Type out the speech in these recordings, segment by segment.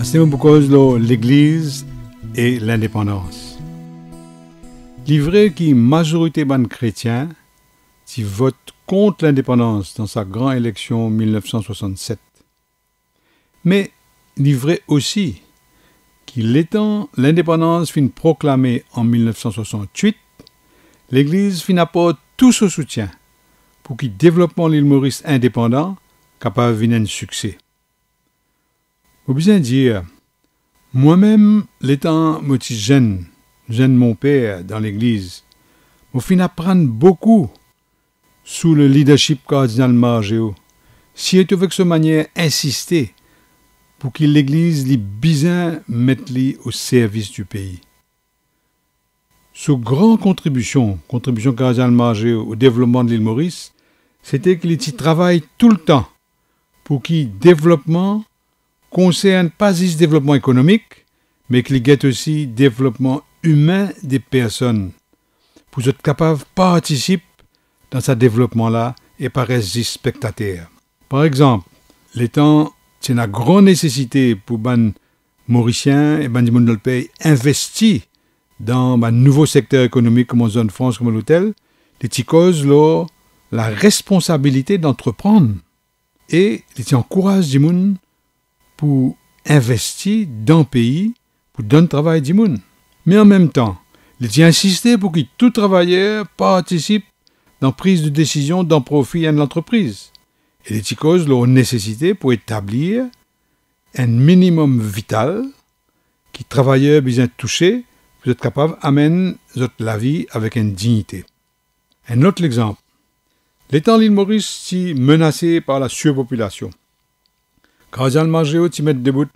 C'est beaucoup l'Église et l'indépendance. Il est vrai qu'une majorité de chrétiens qui votent contre l'indépendance dans sa grande élection 1967. Mais il est vrai aussi qu'il étant l'indépendance fin proclamée en 1968, l'Église fin apporte tout son soutien pour que le développement de l'île Maurice indépendant capable de un succès. Faut bien dire, moi-même, l'étant jeune mon père dans l'église, je fin apprendre beaucoup sous le leadership cardinal Margéo, si est avec cette manière insister pour que l'église les bien mette au service du pays. Sous grande contribution cardinal Margéo au développement de l'île Maurice, c'était qu'il travaille tout le temps pour qu'il développement concerne pas juste le développement économique, mais qu'il y ait aussi le développement humain des personnes, pour être capable de participer dans ce développement-là et pas rester spectateur. Par exemple, l'étant, c'est une grande nécessité pour les Mauriciens et les gens de pays investir dans un nouveau secteur économique comme en zone France, comme l'hôtel, les causes la responsabilité d'entreprendre et les encouragent les gens pour investir dans le pays, pour donner le travail du monde. Mais en même temps, il a insisté pour que tout travailleur participe dans la prise de décision d'un profit de l'entreprise. Et les causes leur nécessité pour établir un minimum vital qui travailleur bien touché pour être capable d'amener la vie avec une dignité. Un autre exemple. L'étant l'île Maurice est menacée par la surpopulation. Cardinal Margéo met debout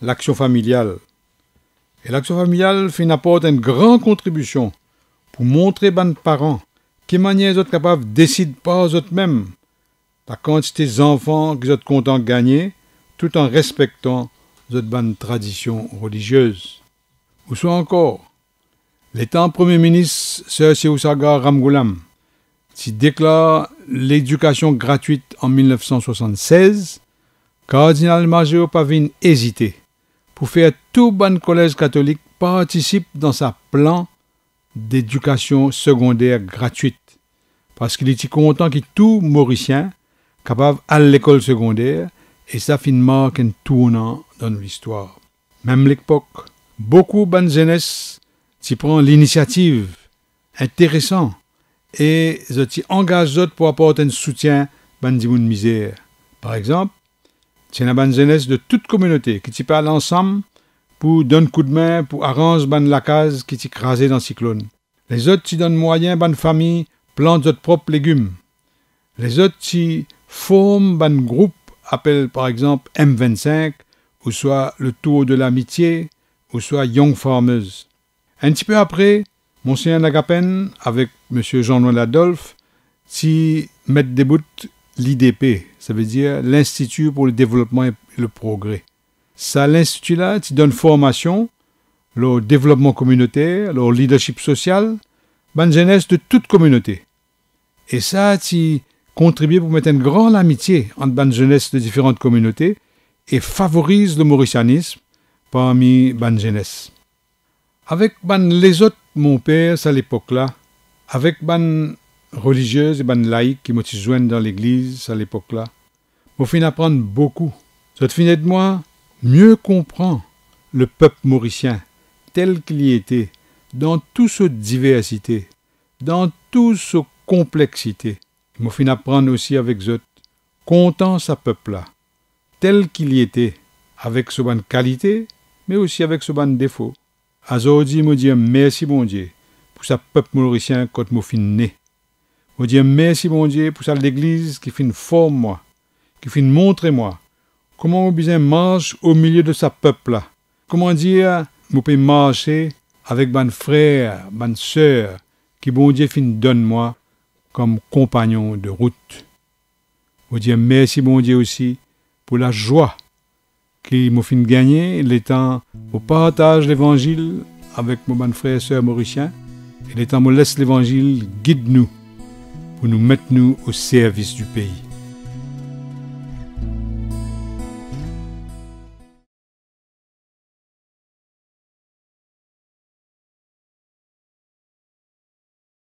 l'action familiale. Et l'action familiale apporte une grande contribution pour montrer aux parents quelle manière ils sont capables de décider par eux-mêmes la quantité d'enfants qu'ils sont contents de gagner tout en respectant les traditions religieuses. Ou soit encore, l'étant Premier ministre Sir Siousaga Ramgoolam qui déclare l'éducation gratuite en 1976, Cardinal Margéo Pavine hésité pour faire tout bon collège catholique participe dans sa plan d'éducation secondaire gratuite parce qu'il était content que tout Mauricien capable à l'école secondaire et ça fin marque un tournant dans l'histoire. Même l'époque, beaucoup de jeunesse qui prend l'initiative intéressant et qui engage d'autres pour apporter un soutien à des gens de misère. Par exemple, c'est une bonne jeunesse de toute communauté qui t'y parle ensemble pour donner un coup de main pour arranger la case qui t'y crasé dans le cyclone. Les autres qui donnent moyen bonne famille plantent leurs propres légumes. Les autres qui forment un groupe appelle par exemple M25 ou soit le Tour de l'Amitié ou soit Young Farmers. Un petit peu après, Monseigneur Nagapen avec M. Jean-Noël Adolphe qui mettent debout l'IDP, ça veut dire l'Institut pour le développement et le progrès. Ça, l'institut-là, qui donne formation, le développement communautaire, le leadership social, bonne jeunesse de toute communauté. Et ça, qui contribue pour mettre une grande amitié entre bonne jeunesse de différentes communautés et favorise le mauricianisme parmi bonne jeunesse. Avec les autres, mon père, à l'époque-là, avec bonne religieuses et bonnes laïcs qui m'ont joint dans l'église à l'époque-là, m'ont fait apprendre beaucoup. Cette fin de moi, mieux comprendre le peuple mauricien tel qu'il y était, dans toute sa diversité, dans toute sa complexité. M'ont fait apprendre aussi avec eux, content sa peuple-là, tel qu'il y était, avec sa bonne qualité, mais aussi avec sa bonne défaut. Aujourd'hui, me dire merci bon Dieu pour sa peuple mauricien quand m'ont fait né. Je dis merci bon Dieu pour ça l'église qui fait une forme moi, qui fait une montrer moi comment on besoin marche au milieu de sa peuple là. Comment dire, on peut marcher avec ban frère, ban sœur qui bon Dieu fin donne moi comme compagnon de route. Je dis merci bon Dieu aussi pour la joie qui m'a fait gagner l'étant au partage l'évangile avec mon ban frère et sœur mauricien et l'étant me laisse l'évangile guide nous pour nous mettre nous au service du pays.